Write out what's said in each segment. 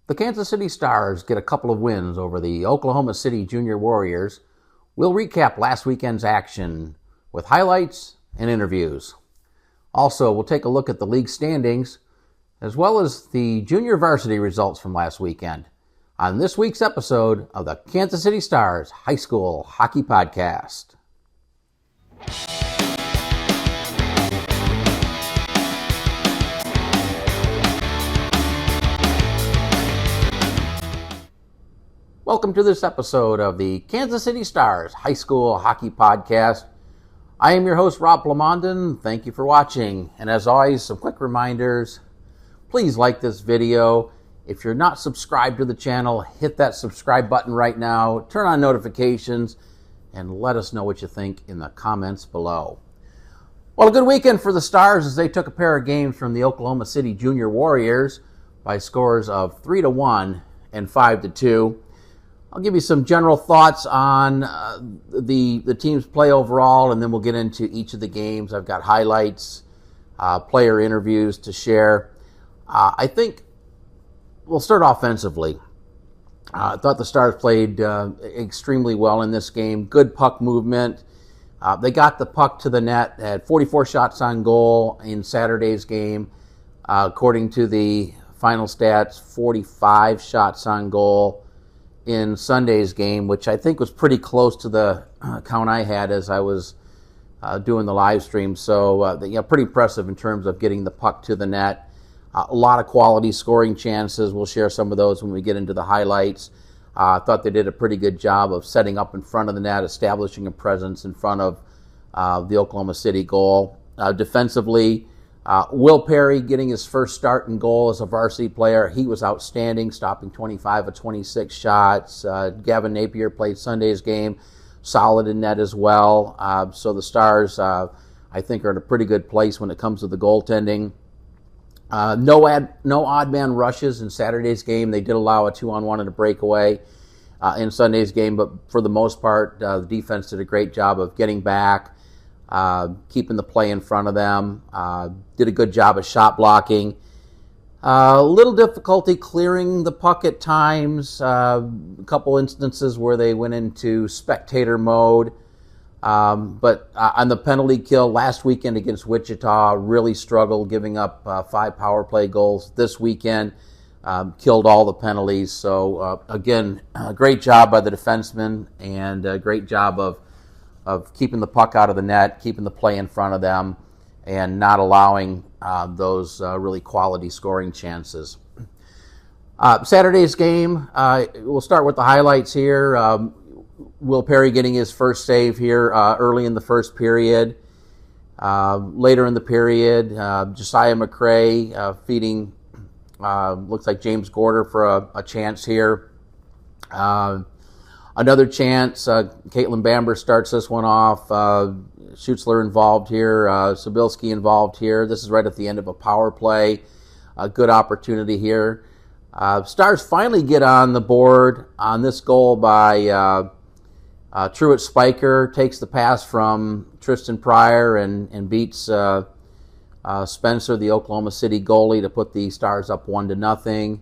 The Kansas City Stars get a couple of wins over the Oklahoma City Junior Warriors. We'll recap last weekend's action with highlights and interviews. Also, we'll take a look at the league standings as well as the junior varsity results from last weekend on this week's episode of the Kansas City Stars High School Hockey Podcast. Welcome to this episode of the Kansas City Stars High School Hockey Podcast. I am your host, Rob Plamondon. Thank you for watching. And as always, some quick reminders. Please like this video. If you're not subscribed to the channel, hit that subscribe button right now. Turn on notifications and let us know what you think in the comments below. Well, a good weekend for the Stars as they took a pair of games from the Oklahoma City Junior Warriors by scores of 3-1 and 5-2. I'll give you some general thoughts on the team's play overall, and then we'll get into each of the games. I've got highlights, player interviews to share. I think we'll start offensively. I thought the Stars played extremely well in this game. Good puck movement. They got the puck to the net, had 44 shots on goal in Saturday's game. According to the final stats, 45 shots on goal in Sunday's game, which I think was pretty close to the count I had as I was doing the live stream. So, pretty impressive in terms of getting the puck to the net. A lot of quality scoring chances. We'll share some of those when we get into the highlights. I thought they did a pretty good job of setting up in front of the net, establishing a presence in front of the Oklahoma City goal. Defensively, Will Perry getting his first start in goal as a varsity player. He was outstanding, stopping 25 of 26 shots. Gavin Napier played Sunday's game, solid in net as well. So the Stars, I think, are in a pretty good place when it comes to the goaltending. No odd man rushes in Saturday's game. They did allow a 2-on-1 and a breakaway in Sunday's game, but for the most part, the defense did a great job of getting back, keeping the play in front of them, did a good job of shot blocking. A little difficulty clearing the puck at times, a couple instances where they went into spectator mode. But on the penalty kill last weekend against Wichita, really struggled, giving up 5 power play goals. This weekend, killed all the penalties. So, again, a great job by the defensemen and a great job of keeping the puck out of the net, keeping the play in front of them, and not allowing those really quality scoring chances. Saturday's game, we'll start with the highlights here. Will Perry getting his first save here early in the first period. Later in the period, Josiah McCray feeding, looks like James Gorder for a chance here. Another chance, Kaitlyn Bamber starts this one off. Schutzler involved here, Sobilski involved here. This is right at the end of a power play. A good opportunity here. Stars finally get on the board on this goal by Truett Spiker, takes the pass from Tristan Pryor and beats Spencer, the Oklahoma City goalie, to put the Stars up 1-0.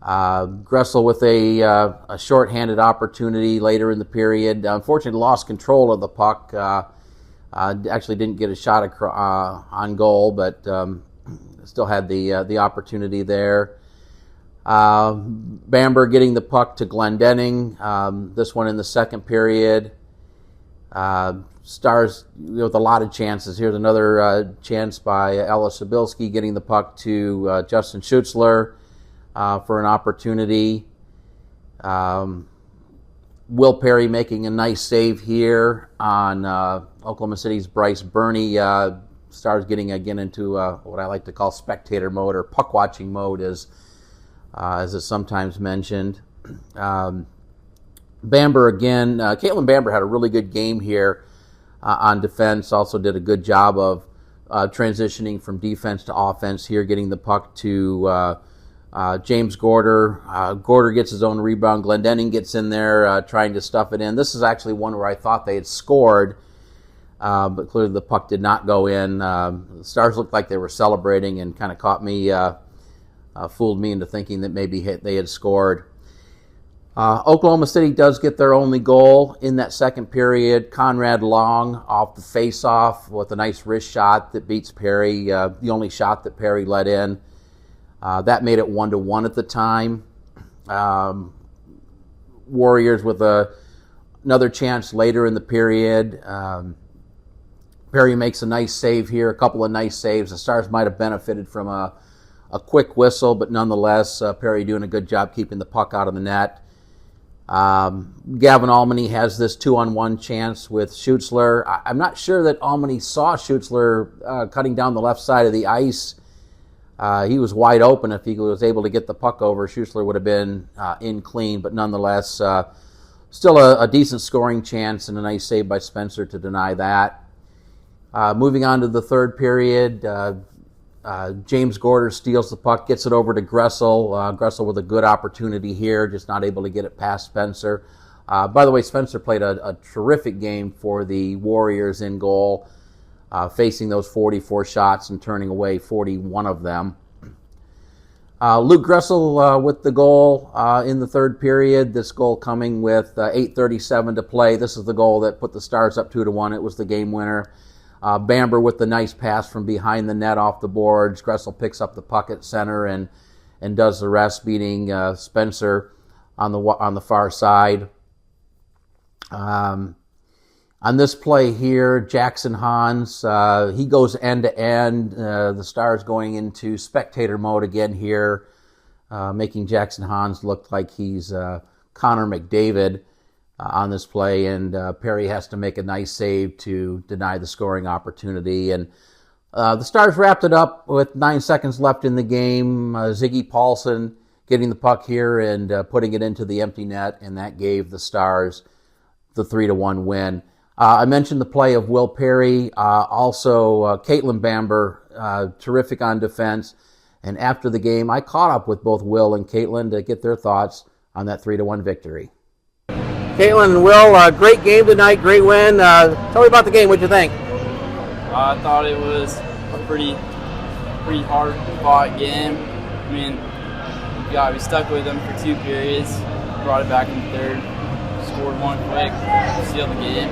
Gressel with a shorthanded opportunity later in the period. Unfortunately, lost control of the puck. Actually didn't get a shot on goal, but still had the opportunity there. Bamber getting the puck to Glendenning, this one in the second period. Stars with a lot of chances. Here's another chance by Ella Sobilski getting the puck to Justin Schutzler for an opportunity. Will Perry making a nice save here on Oklahoma City's Bryce Burney. Stars getting again into what I like to call spectator mode, or puck watching mode, as is sometimes mentioned. Bamber again. Kaitlyn Bamber had a really good game here on defense. Also did a good job of transitioning from defense to offense here, getting the puck to James Gorder. Gorder gets his own rebound. Glendenning gets in there trying to stuff it in. This is actually one where I thought they had scored, but clearly the puck did not go in. The Stars looked like they were celebrating and kind of caught me fooled me into thinking that maybe they had scored. Oklahoma City does get their only goal in that second period. Conrad Long off the face-off with a nice wrist shot that beats Perry, the only shot that Perry let in. That made it 1-1 at the time. Warriors with another chance later in the period. Perry makes a nice save here, a couple of nice saves. The Stars might have benefited from a quick whistle, but nonetheless, Perry doing a good job keeping the puck out of the net. Gavin Almany has this 2-on-1 chance with Schutzler. I'm not sure that Almany saw Schutzler cutting down the left side of the ice. He was wide open. If he was able to get the puck over, Schutzler would have been in clean, but nonetheless, still a decent scoring chance and a nice save by Spencer to deny that. Moving on to the third period, James Gorder steals the puck, gets it over to Gressel. Gressel with a good opportunity here, just not able to get it past Spencer. By the way, Spencer played a terrific game for the Warriors in goal, facing those 44 shots and turning away 41 of them. Luke Gressel with the goal in the third period. This goal coming with 8:37 to play. This is the goal that put the Stars up 2-1. It was the game winner. Bamber with the nice pass from behind the net off the boards. Gressel picks up the puck at center and does the rest, beating Spencer on the far side. On this play here, Jackson Hans, he goes end to end. The Stars going into spectator mode again here, making Jackson Hans look like he's Connor McDavid on this play, and Perry has to make a nice save to deny the scoring opportunity. And the Stars wrapped it up with 9 seconds left in the game. Ziggy Paulson getting the puck here and putting it into the empty net, and that gave the Stars the 3-1 win. I mentioned the play of Will Perry, also Kaitlyn Bamber, terrific on defense. And after the game, I caught up with both Will and Kaitlyn to get their thoughts on that 3-1 victory. Kaitlyn and Will, great game tonight, great win. Tell me about the game. What'd you think? I thought it was a pretty hard-fought game. I mean, we stuck with them for 2 periods, brought it back in the third, scored one quick, sealed the game.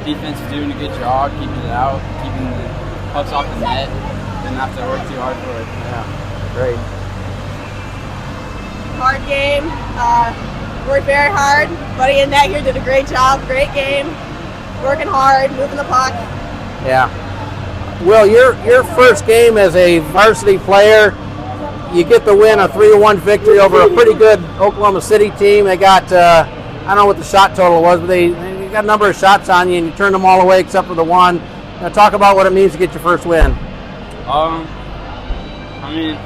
Defense is doing a good job keeping it out, keeping the pucks off the net. Didn't have to work too hard for it. Yeah, great. Hard game. Worked very hard. Buddy in net here did a great job. Great game. Working hard, moving the puck. Yeah. Will, your first game as a varsity player, you get the win, a 3-1 victory over a pretty good Oklahoma City team. They got, I don't know what the shot total was, but they got a number of shots on you, and you turned them all away except for the one. Now, talk about what it means to get your first win. I mean,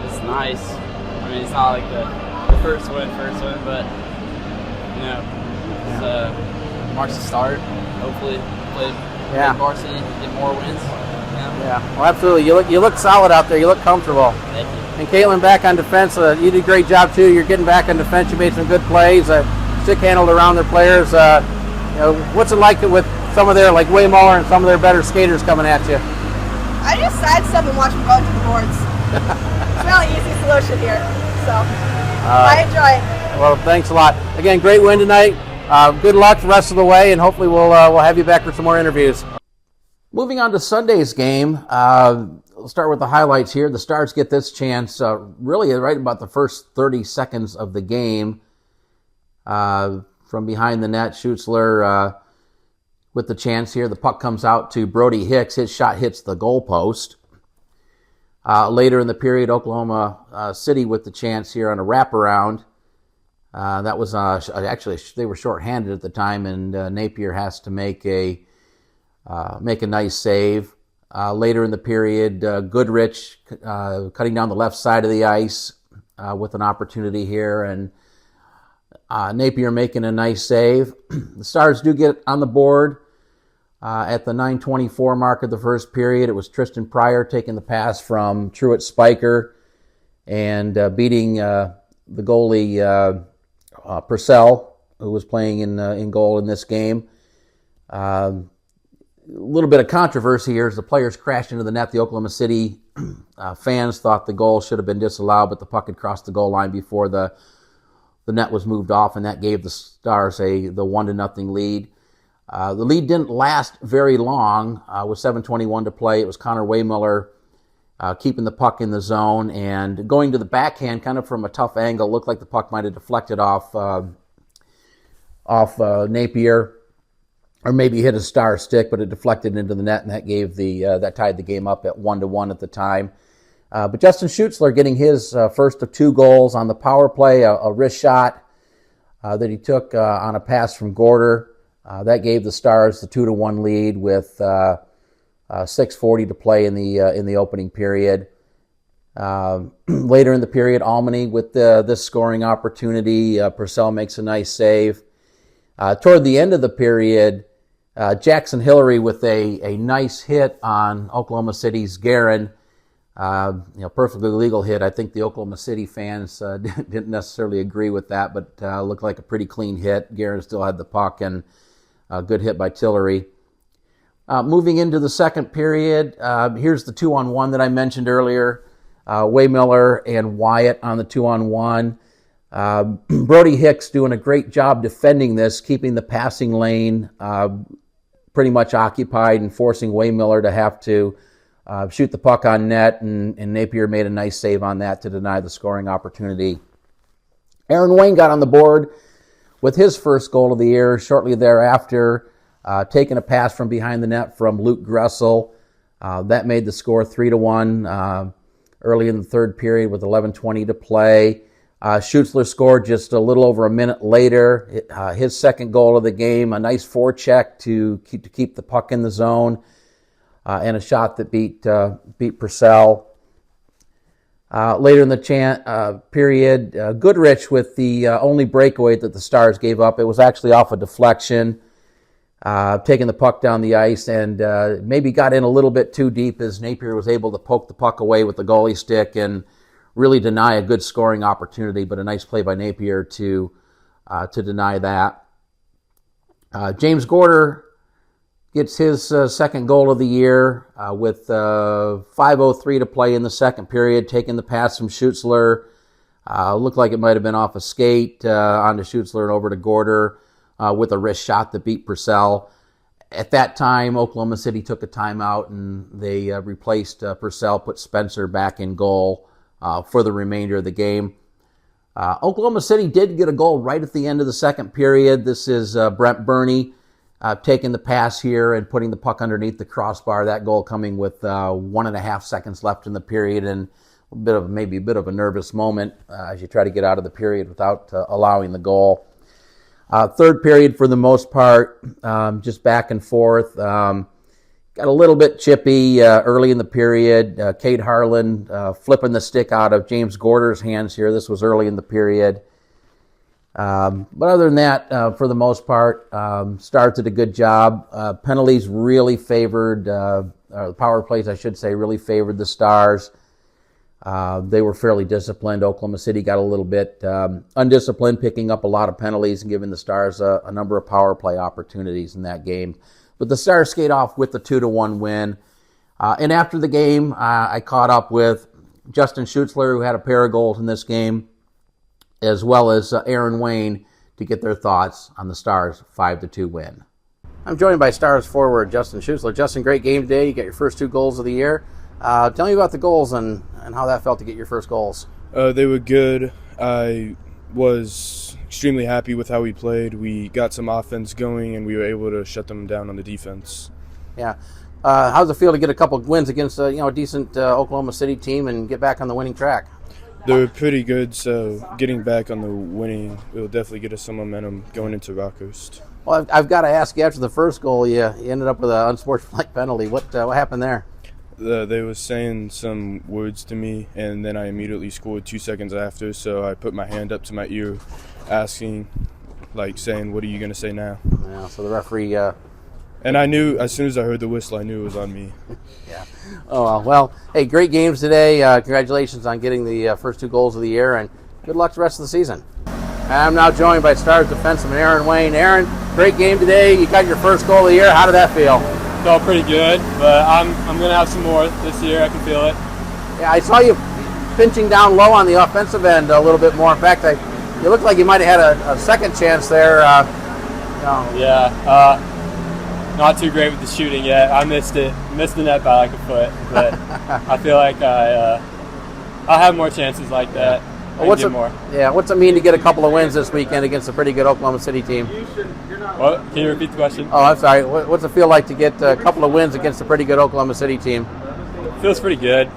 it's nice. I mean, it's not like the first win, but, you know, it marks the start. Hopefully, play varsity, get more wins. Yeah, well, absolutely. You look solid out there. You look comfortable. Thank you. And Kaitlyn, back on defense, you did a great job too. You're getting back on defense. You made some good plays. Stick handled around their players. What's it like with some of their, like Way Muller and some of their better skaters coming at you? I just sidestep and watch them go to the boards. It's a really easy solution here, so I enjoy it. Well, thanks a lot. Again, great win tonight. Good luck the rest of the way, and hopefully we'll have you back for some more interviews. Moving on to Sunday's game, we'll start with the highlights here. The Stars get this chance really right about the first 30 seconds of the game. From behind the net, Schutzler with the chance here. The puck comes out to Brody Hicks. His shot hits the goalpost. Later in the period, Oklahoma City with the chance here on a wraparound. That was actually they were shorthanded at the time, and Napier has to make a nice save. Later in the period, Goodrich cutting down the left side of the ice with an opportunity here, and Napier making a nice save. The Stars do get on the board at the 9:24 mark of the first period. It was Tristan Pryor taking the pass from Truett Spiker and beating the goalie Purcell, who was playing in goal in this game. A little bit of controversy here as the players crashed into the net. The Oklahoma City fans thought the goal should have been disallowed, but the puck had crossed the goal line before the net was moved off, and that gave the Stars the 1-0 lead. The lead didn't last very long. With 7:21 to play, it was Connor Waymiller keeping the puck in the zone and going to the backhand kind of from a tough angle. Looked like the puck might have deflected off Napier, or maybe hit a Star stick, but it deflected into the net, and that gave that tied the game up at 1-1 at the time. But Justin Schutzler getting his first of 2 goals on the power play, a wrist shot that he took on a pass from Gorder. That gave the Stars the 2-1 lead with 6:40 to play in the opening period. Later in the period, Albany with this scoring opportunity. Purcell makes a nice save. Toward the end of the period, Jackson Hillary with a nice hit on Oklahoma City's Guerin. Perfectly legal hit. I think the Oklahoma City fans didn't necessarily agree with that, but looked like a pretty clean hit. Guerin still had the puck, and a good hit by Tillery. Moving into the second period, here's the 2-on-1 that I mentioned earlier. Waymiller and Wyatt on the 2-on-1. Brody Hicks doing a great job defending this, keeping the passing lane pretty much occupied and forcing Waymiller to have to shoot the puck on net, and Napier made a nice save on that to deny the scoring opportunity. Aaron Wayne got on the board with his first goal of the year. Shortly thereafter, taking a pass from behind the net from Luke Gressel. That made the score 3-1 early in the third period with 11:20 to play. Schutzler scored just a little over a minute later. His second goal of the game, a nice forecheck to keep the puck in the zone, and a shot that beat Purcell. Later in the period, Goodrich with the only breakaway that the Stars gave up. It was actually off a deflection, taking the puck down the ice, and maybe got in a little bit too deep as Napier was able to poke the puck away with the goalie stick and really deny a good scoring opportunity, but a nice play by Napier to deny that. James Gorder gets his second goal of the year with 5:03 to play in the second period, taking the pass from Schutzler. Looked like it might have been off a skate onto Schutzler and over to Gorder with a wrist shot that beat Purcell. At that time, Oklahoma City took a timeout, and they replaced Purcell, put Spencer back in goal for the remainder of the game. Oklahoma City did get a goal right at the end of the second period. This is Brent Burney taking the pass here and putting the puck underneath the crossbar. That goal coming with 1.5 seconds left in the period, and maybe a bit of a nervous moment as you try to get out of the period without allowing the goal. Third period, for the most part, just back and forth. Got a little bit chippy early in the period. Cade Harlan flipping the stick out of James Gorder's hands here. This was early in the period. But other than that, for the most part, Stars did a good job. Penalties really favored, the power plays, I should say, really favored the Stars. They were fairly disciplined. Oklahoma City got a little bit undisciplined, picking up a lot of penalties and giving the Stars a number of power play opportunities in that game. But the Stars skate off with the 2-1 win. And after the game, I caught up with Justin Schutzler, who had a pair of goals in this game, as well as Aaron Wayne, to get their thoughts on the Stars' 5-2 win. I'm joined by Stars forward Justin Schutzler. Justin, great game today. You got your first 2 goals of the year. Tell me about the goals and how that felt to get your first goals. They were good. I was extremely happy with how we played. We got some offense going, and we were able to shut them down on the defense. Yeah. How does it feel to get a couple of wins against a decent Oklahoma City team and get back on the winning track? They were pretty good, so getting back on the winning will definitely get us some momentum going into Rockhurst. Well, I've got to ask you, after the first goal, you ended up with an unsportsmanlike penalty. What happened there? They were saying some words to me, and then I immediately scored 2 seconds after, so I put my hand up to my ear asking, saying, what are you going to say now? Yeah, so the referee... And I knew, as soon as I heard the whistle, I knew it was on me. Yeah. Oh, well, hey, great games today. Congratulations on getting the first 2 goals of the year, and good luck the rest of the season. I'm now joined by Stars defenseman Aaron Wayne. Aaron, great game today. You got your first goal of the year. How did that feel? Felt pretty good, but I'm going to have some more this year. I can feel it. Yeah, I saw you pinching down low on the offensive end a little bit more. In fact, you looked like you might have had a second chance there. Yeah, not too great with the shooting yet. I missed the net by like a foot, but I feel like I'll have more chances like that. What's it mean to get a couple of wins this weekend against a pretty good Oklahoma City team? What? Can you repeat the question? Oh, I'm sorry. What's it feel like to get a couple of wins against a pretty good Oklahoma City team? Feels pretty good.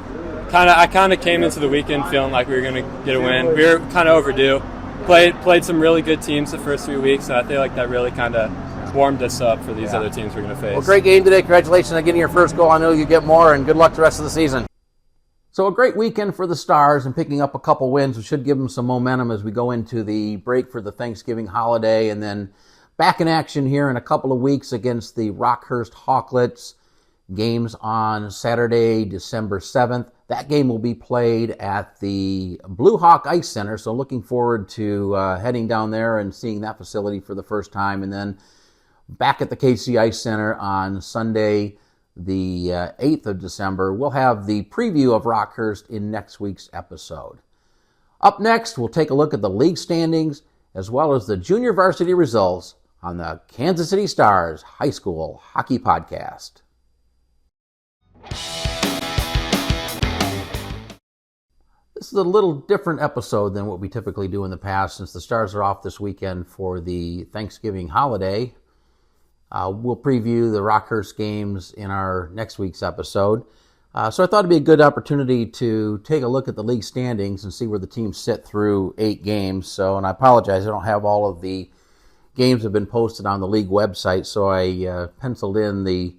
I kind of came into the weekend feeling like we were going to get a win. We were kind of overdue. Played some really good teams the first 3 weeks, and I feel like that really kind of warmed us up for these other teams we're going to face. Well, great game today. Congratulations on getting your first goal. I know you get more, and good luck the rest of the season. So a great weekend for the Stars and picking up a couple wins, which should give them some momentum as we go into the break for the Thanksgiving holiday, and then back in action here in a couple of weeks against the Rockhurst Hawklets. Games on Saturday, December 7th. That game will be played at the Blue Hawk Ice Center, so looking forward to heading down there and seeing that facility for the first time. And then back at the KC Ice Center on Sunday, the 8th of December. We'll have the preview of Rockhurst in next week's episode. Up next, we'll take a look at the league standings as well as the junior varsity results on the Kansas City Stars High School Hockey Podcast. This is a little different episode than what we typically do in the past since the Stars are off this weekend for the Thanksgiving holiday. We'll preview the Rockhurst games in our next week's episode. So I thought it'd be a good opportunity to take a look at the league standings and see where the teams sit through 8 games. And I apologize, I don't have all of the games have been posted on the league website, so I penciled in the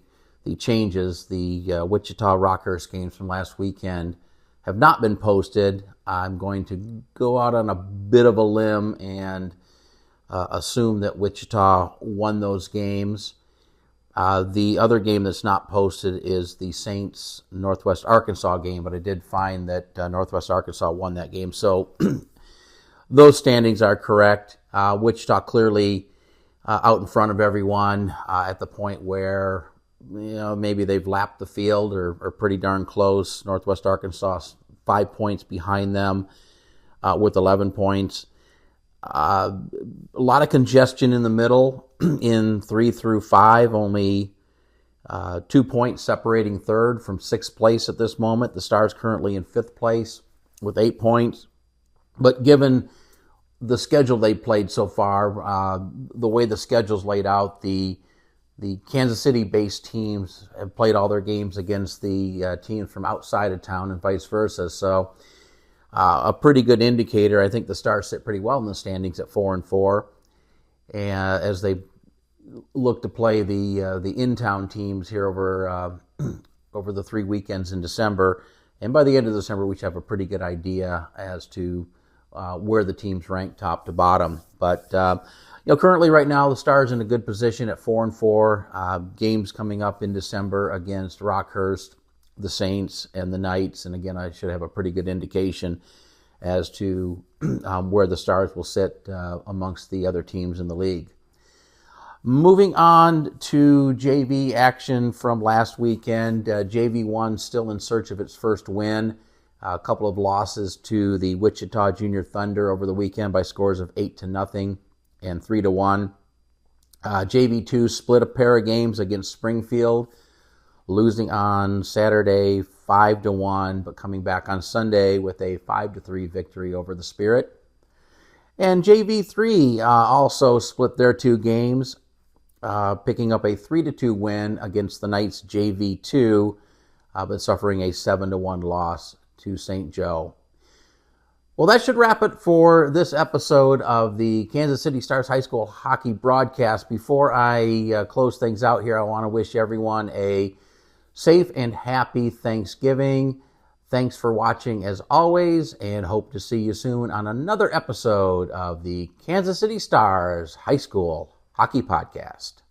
changes. The Wichita Rockhurst games from last weekend have not been posted. I'm going to go out on a bit of a limb and assume that Wichita won those games. The other game that's not posted is the Saints Northwest Arkansas game, but I did find that Northwest Arkansas won that game. So those standings are correct. Wichita clearly out in front of everyone at the point where maybe they've lapped the field or pretty darn close. Northwest Arkansas 5 points behind them with 11 points. A lot of congestion in the middle in 3 through 5, only 2 points separating third from 6th place at this moment. The Stars currently in 5th place with 8 points. But given the schedule they played so far, the way the schedule's laid out, the Kansas City-based teams have played all their games against the teams from outside of town and vice versa. So a pretty good indicator. I think the Stars sit pretty well in the standings at 4-4, and as they look to play the in-town teams here over the 3 weekends in December. And by the end of December, we should have a pretty good idea as to where the teams rank top to bottom. But currently right now the Stars in a good position at 4-4. Games coming up in December against Rockhurst, the Saints, and the Knights. And again, I should have a pretty good indication as to where the Stars will sit amongst the other teams in the league. Moving on to JV action from last weekend. JV 1 still in search of its first win. A couple of losses to the Wichita Junior Thunder over the weekend by scores of 8-0 and 3-1. JV 2 split a pair of games against Springfield, losing on Saturday 5-1, but coming back on Sunday with a 5-3 victory over the Spirit. And JV 3 also split their 2 games, picking up a 3-2 win against the Knights JV 2, but suffering a 7-1 loss to St. Joe. Well, that should wrap it for this episode of the Kansas City Stars High School Hockey broadcast. Before I close things out here, I want to wish everyone a safe and happy Thanksgiving. Thanks for watching as always, and hope to see you soon on another episode of the Kansas City Stars High School Hockey Podcast.